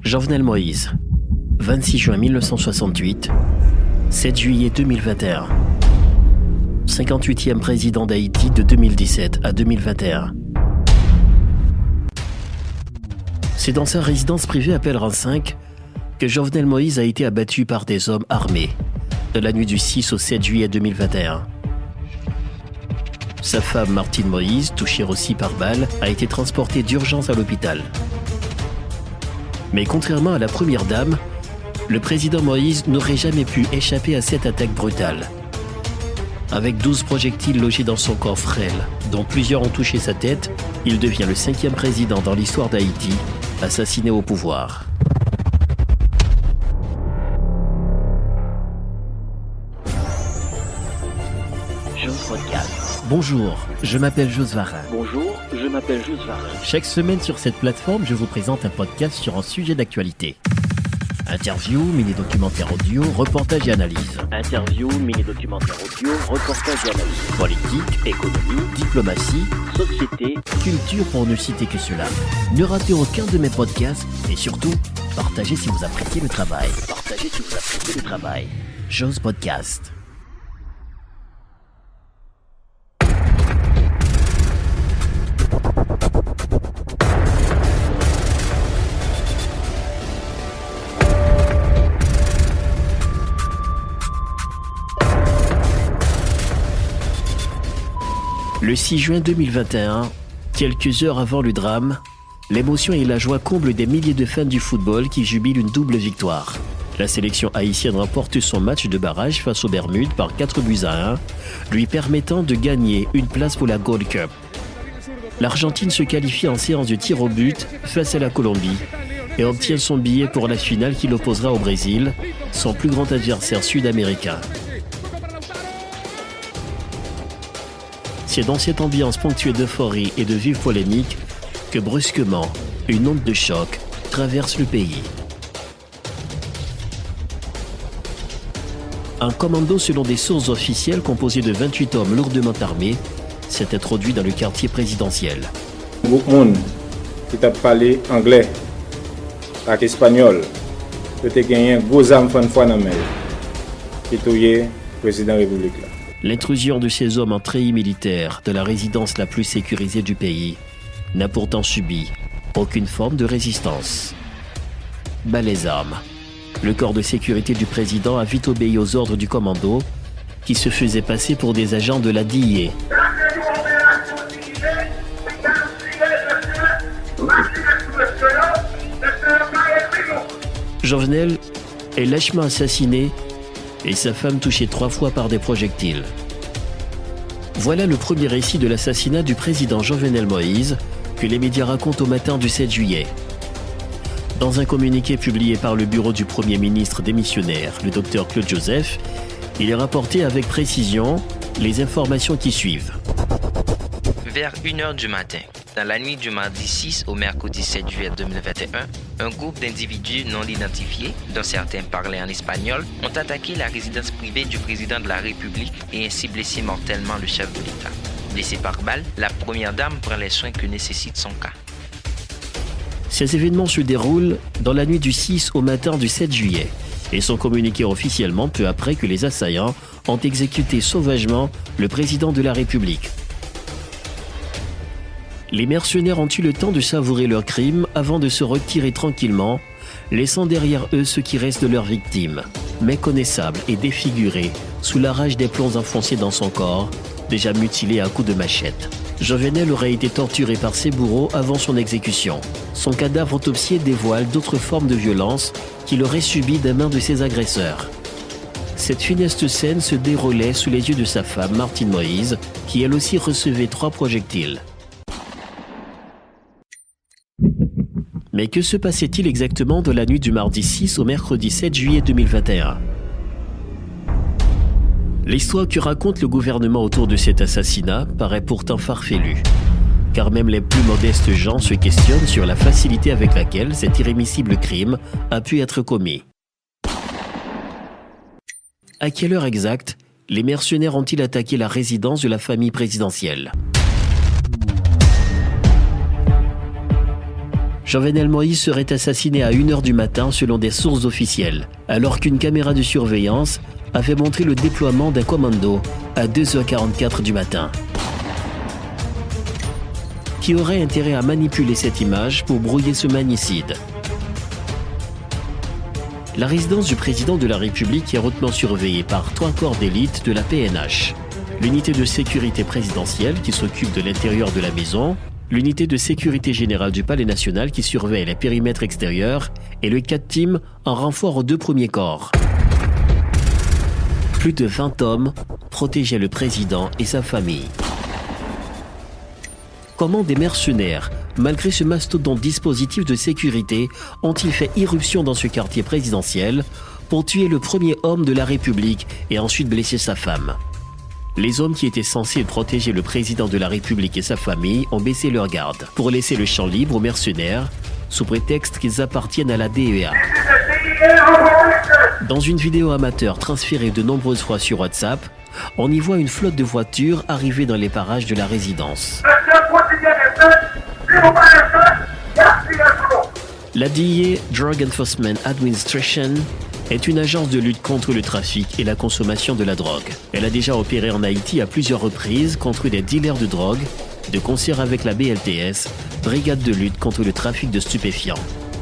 Jovenel Moïse, 26 juin 1968, 7 juillet 2021. 58e président d'Haïti de 2017 à 2021. C'est dans sa résidence privée à Pèlerin 5 que Jovenel Moïse a été abattu par des hommes armés de la nuit du 6 au 7 juillet 2021. Sa femme Martine Moïse, touchée aussi par balle, a été transportée d'urgence à l'hôpital. Mais contrairement à la première dame, le président Moïse n'aurait jamais pu échapper à cette attaque brutale. Avec 12 projectiles logés dans son corps frêle, dont plusieurs ont touché sa tête, il devient le 5e président dans l'histoire d'Haïti, assassiné au pouvoir. Bonjour, je m'appelle Jos Varin. Chaque semaine sur cette plateforme, je vous présente un podcast sur un sujet d'actualité. Interviews, mini-documentaires audio, reportages et analyses. Politique, économie, diplomatie, société, culture pour ne citer que cela. Ne ratez aucun de mes podcasts et surtout, partagez si vous appréciez le travail. Jos Podcast. Le 6 juin 2021, quelques heures avant le drame, l'émotion et la joie comblent des milliers de fans du football qui jubilent une double victoire. La sélection haïtienne remporte son match de barrage face aux Bermudes par 4-1, lui permettant de gagner une place pour la Gold Cup. L'Argentine se qualifie en séance de tir au but face à la Colombie et obtient son billet pour la finale qui l'opposera au Brésil, son plus grand adversaire sud-américain. C'est dans cette ambiance ponctuée d'euphorie et de vives polémiques que brusquement, une onde de choc traverse le pays. Un commando selon des sources officielles composé de 28 hommes lourdement armés s'est introduit dans le quartier présidentiel. Beaucoup de monde qui a parlé anglais et espagnol peut gagner un gros arme fois dans la main qui est le président de la République. L'intrusion de ces hommes en treillis militaire de la résidence la plus sécurisée du pays n'a pourtant subi aucune forme de résistance. Bas les armes. Le corps de sécurité du président a vite obéi aux ordres du commando qui se faisait passer pour des agents de la DIA. Jovenel est lâchement assassiné et sa femme touchée 3 fois par des projectiles. Voilà le premier récit de l'assassinat du président Jovenel Moïse que les médias racontent au matin du 7 juillet. Dans un communiqué publié par le bureau du Premier ministre démissionnaire, le docteur Claude Joseph, il est rapporté avec précision les informations qui suivent. Vers 1h du matin, dans la nuit du mardi 6 au mercredi 7 juillet 2021, un groupe d'individus non identifiés, dont certains parlaient en espagnol, ont attaqué la résidence privée du président de la République et ainsi blessé mortellement le chef de l'État. Blessée par balle, la première dame prend les soins que nécessite son cas. Ces événements se déroulent dans la nuit du 6 au matin du 7 juillet et sont communiqués officiellement peu après que les assaillants ont exécuté sauvagement le président de la République. Les mercenaires ont eu le temps de savourer leur crime avant de se retirer tranquillement, laissant derrière eux ceux qui restent de leurs victimes, méconnaissables et défigurés sous la rage des plombs enfoncés dans son corps, déjà mutilé à coups de machette. Jovenel aurait été torturé par ses bourreaux avant son exécution. Son cadavre autopsié dévoile d'autres formes de violence qu'il aurait subies des mains de ses agresseurs. Cette funeste scène se déroulait sous les yeux de sa femme, Martine Moïse, qui elle aussi recevait 3 projectiles. Mais que se passait-il exactement de la nuit du mardi 6 au mercredi 7 juillet 2021 ? L'histoire que raconte le gouvernement autour de cet assassinat paraît pourtant farfelue, car même les plus modestes gens se questionnent sur la facilité avec laquelle cet irrémissible crime a pu être commis. À quelle heure exacte les mercenaires ont-ils attaqué la résidence de la famille présidentielle ? Jovenel Moïse serait assassiné à 1h du matin selon des sources officielles, alors qu'une caméra de surveillance avait montré le déploiement d'un commando à 2h44 du matin. Qui aurait intérêt à manipuler cette image pour brouiller ce magnicide? La résidence du président de la République est hautement surveillée par 3 corps d'élite de la PNH. L'unité de sécurité présidentielle qui s'occupe de l'intérieur de la maison, l'unité de sécurité générale du Palais national qui surveille les périmètres extérieurs et le 4 Team en renfort aux 2 premiers corps. Plus de 20 hommes protégeaient le président et sa famille. Comment des mercenaires, malgré ce mastodonte dispositif de sécurité, ont-ils fait irruption dans ce quartier présidentiel pour tuer le premier homme de la République et ensuite blesser sa femme? Les hommes qui étaient censés protéger le président de la République et sa famille ont baissé leur garde pour laisser le champ libre aux mercenaires sous prétexte qu'ils appartiennent à la DEA. Dans une vidéo amateur transférée de nombreuses fois sur WhatsApp, on y voit une flotte de voitures arriver dans les parages de la résidence. La DEA, Drug Enforcement Administration, est une agence de lutte contre le trafic et la consommation de la drogue. Elle a déjà opéré en Haïti à plusieurs reprises contre des dealers de drogue, de concert avec la BLTS, Brigade de lutte contre le trafic de stupéfiants.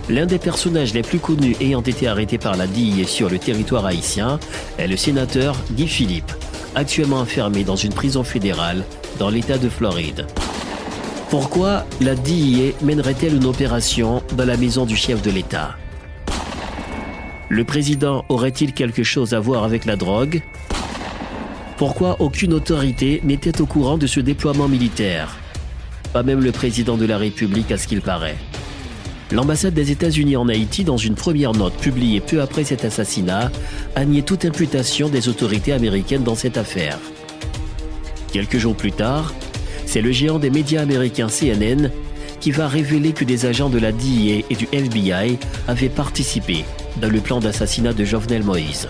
L'un des personnages les plus connus ayant été arrêté par la DEA sur le territoire haïtien est le sénateur Guy Philippe, actuellement enfermé dans une prison fédérale dans l'État de Floride. Pourquoi la DEA mènerait-elle une opération dans la maison du chef de l'État? Le président aurait-il quelque chose à voir avec la drogue? Pourquoi aucune autorité n'était au courant de ce déploiement militaire? Pas même le président de la République à ce qu'il paraît. L'ambassade des États-Unis en Haïti, dans une première note publiée peu après cet assassinat, a nié toute imputation des autorités américaines dans cette affaire. Quelques jours plus tard, c'est le géant des médias américains CNN qui va révéler que des agents de la DEA et du FBI avaient participé dans le plan d'assassinat de Jovenel Moïse.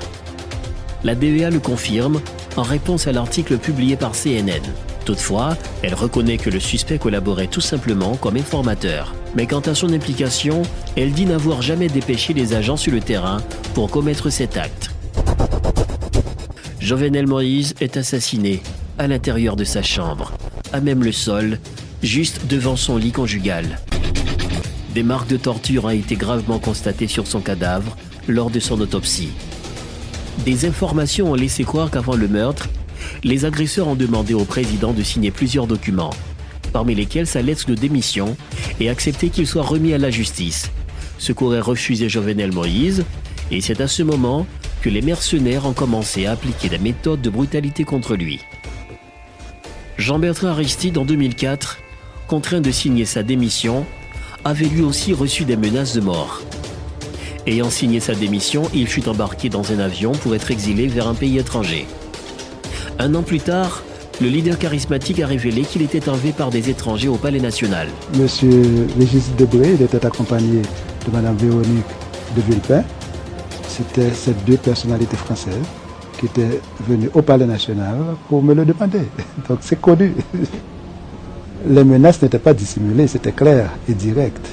La DEA le confirme en réponse à l'article publié par CNN. Toutefois, elle reconnaît que le suspect collaborait tout simplement comme informateur. Mais quant à son implication, elle dit n'avoir jamais dépêché les agents sur le terrain pour commettre cet acte. Jovenel Moïse est assassiné à l'intérieur de sa chambre, à même le sol, juste devant son lit conjugal. Des marques de torture ont été gravement constatées sur son cadavre lors de son autopsie. Des informations ont laissé croire qu'avant le meurtre, les agresseurs ont demandé au président de signer plusieurs documents, parmi lesquels sa lettre de démission et accepter qu'il soit remis à la justice, ce qu'aurait refusé Jovenel Moïse, et c'est à ce moment que les mercenaires ont commencé à appliquer des méthodes de brutalité contre lui. Jean-Bertrand Aristide, en 2004, contraint de signer sa démission, avait lui aussi reçu des menaces de mort. Ayant signé sa démission, il fut embarqué dans un avion pour être exilé vers un pays étranger. Un an plus tard, le leader charismatique a révélé qu'il était enlevé par des étrangers au Palais national. Monsieur Régis Debré, il était accompagné de Madame Véronique de Villepin. C'était ces 2 personnalités françaises qui étaient venues au Palais national pour me le demander. Donc c'est connu. Les menaces n'étaient pas dissimulées, c'était clair et direct.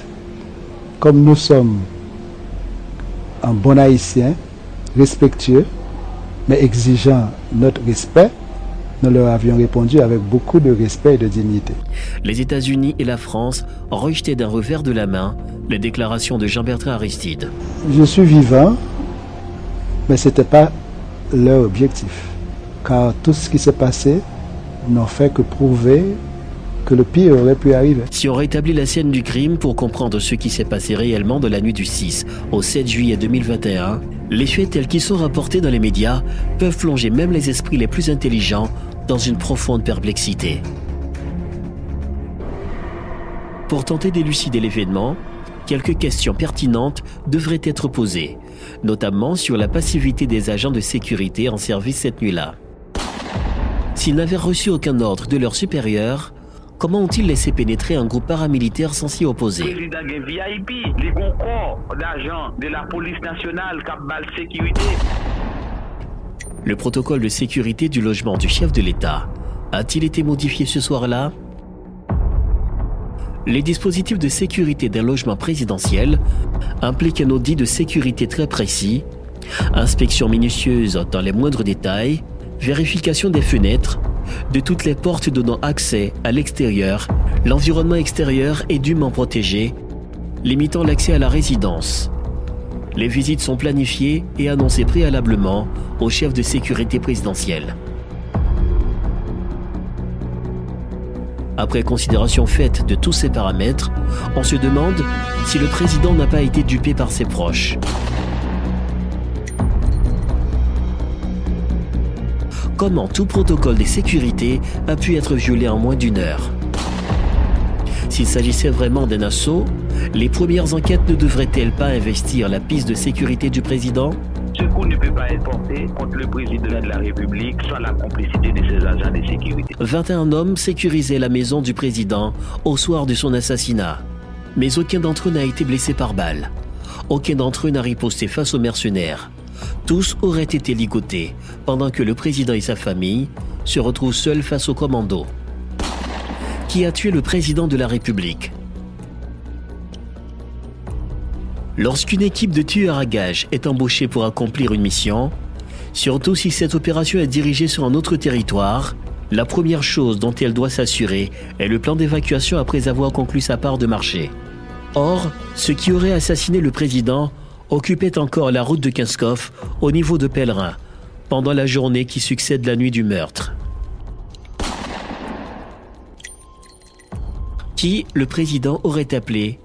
Comme nous sommes un bon haïtien, respectueux, mais exigeant notre respect, nous leur avions répondu avec beaucoup de respect et de dignité. Les États-Unis et la France ont rejeté d'un revers de la main les déclarations de Jean-Bertrand Aristide. Je suis vivant, mais ce n'était pas leur objectif. Car tout ce qui s'est passé n'a fait que prouver que le pire aurait pu arriver. Si on rétablit la scène du crime pour comprendre ce qui s'est passé réellement de la nuit du 6 au 7 juillet 2021, les faits tels qu'ils sont rapportés dans les médias peuvent plonger même les esprits les plus intelligents dans une profonde perplexité. Pour tenter d'élucider l'événement, quelques questions pertinentes devraient être posées, notamment sur la passivité des agents de sécurité en service cette nuit-là. S'ils n'avaient reçu aucun ordre de leur supérieur, comment ont-ils laissé pénétrer un groupe paramilitaire sans s'y opposer? Président VIP, les corps d'agents de la police nationale cap bal sécurité. Le protocole de sécurité du logement du chef de l'État a-t-il été modifié ce soir-là? Les dispositifs de sécurité d'un logement présidentiel impliquent un audit de sécurité très précis, inspection minutieuse dans les moindres détails, vérification des fenêtres, de toutes les portes donnant accès à l'extérieur. L'environnement extérieur est dûment protégé, limitant l'accès à la résidence. Les visites sont planifiées et annoncées préalablement au chef de sécurité présidentielle. Après considération faite de tous ces paramètres, on se demande si le président n'a pas été dupé par ses proches. Comment tout protocole de sécurité a pu être violé en moins d'une heure? S'il s'agissait vraiment d'un assaut, les premières enquêtes ne devraient-elles pas investir la piste de sécurité du président? Ce coup ne peut pas être porté contre le président de la République sans la complicité de ses agents de sécurité. 21 hommes sécurisaient la maison du président au soir de son assassinat. Mais aucun d'entre eux n'a été blessé par balle. Aucun d'entre eux n'a riposté face aux mercenaires. Tous auraient été ligotés pendant que le président et sa famille se retrouvent seuls face aux commandos. Qui a tué le président de la République? Lorsqu'une équipe de tueurs à gages est embauchée pour accomplir une mission, surtout si cette opération est dirigée sur un autre territoire, la première chose dont elle doit s'assurer est le plan d'évacuation après avoir conclu sa part de marché. Or, ceux qui auraient assassiné le président occupaient encore la route de Kinskov au niveau de Pèlerin, pendant la journée qui succède la nuit du meurtre. Qui le président aurait appelé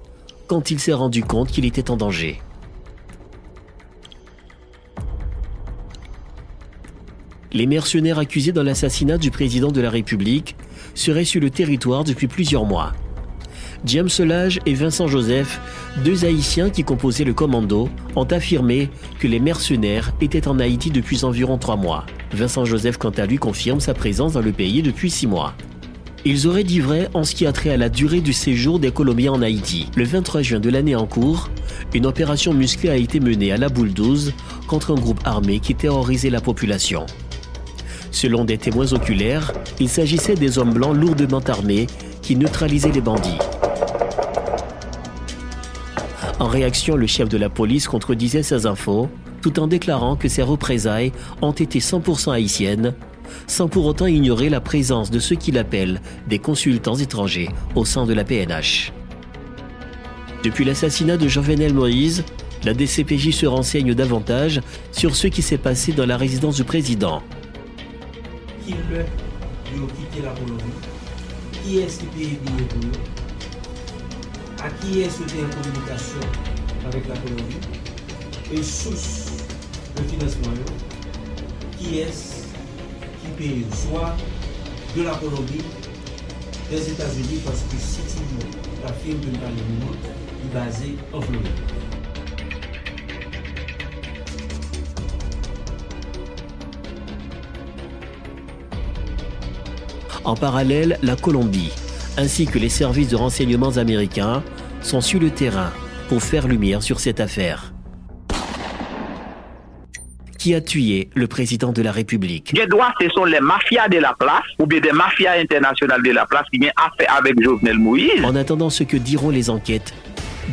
quand il s'est rendu compte qu'il était en danger? Les mercenaires accusés dans l'assassinat du président de la République seraient sur le territoire depuis plusieurs mois. James Solage et Vincent Joseph, deux Haïtiens qui composaient le commando, ont affirmé que les mercenaires étaient en Haïti depuis environ 3 mois. Vincent Joseph, quant à lui, confirme sa présence dans le pays depuis 6 mois. Ils auraient dit vrai en ce qui a trait à la durée du séjour des Colombiens en Haïti. Le 23 juin de l'année en cours, une opération musclée a été menée à la Boule 12 contre un groupe armé qui terrorisait la population. Selon des témoins oculaires, il s'agissait des hommes blancs lourdement armés qui neutralisaient les bandits. En réaction, le chef de la police contredisait ces infos, tout en déclarant que ces représailles ont été 100% haïtiennes, sans pour autant ignorer la présence de ce qu'il appelle des consultants étrangers au sein de la PNH. Depuis l'assassinat de Jovenel Moïse, la DCPJ se renseigne davantage sur ce qui s'est passé dans la résidence du président. Qui veut quitter la Colombie? Qui est-ce qui paye billet pour eux? À qui est-ce qui est en communication avec la Colombie? Et source de financement, qui est-ce qui paye soit de la Colombie, des États-Unis, parce que si la firme de l'Allemagne est basée en Floride. En parallèle, la Colombie, ainsi que les services de renseignements américains, sont sur le terrain pour faire lumière sur cette affaire. Qui a tué le président de la République? Les droits, ce sont les mafias de la place, ou bien des mafias internationales de la place qui viennent affaire avec Jovenel Moïse. En attendant ce que diront les enquêtes,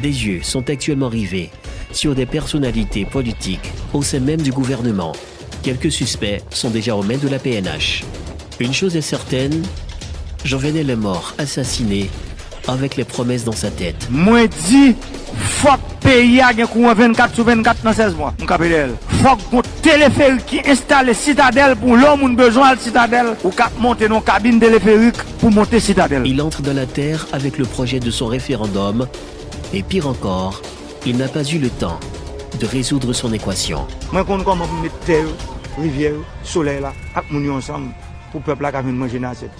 des yeux sont actuellement rivés sur des personnalités politiques au sein même du gouvernement. Quelques suspects sont déjà aux mains de la PNH. Une chose est certaine, Jovenel est mort, assassiné, avec les promesses dans sa tête. Moi dis, faut que pays a un courant 24/24 dans 16 mois. Faut qu'on téléphérique qui installe citadelle pour l'homme qui a besoin de citadelle ou qu'à monter dans cabine téléphérique pour monter citadelle. Il entre dans la terre avec le projet de son référendum et pire encore, il n'a pas eu le temps de résoudre son équation. Moi je comment mettre terre, rivière, soleil là, avec mon ensemble pour le peuple qui a manger dans cette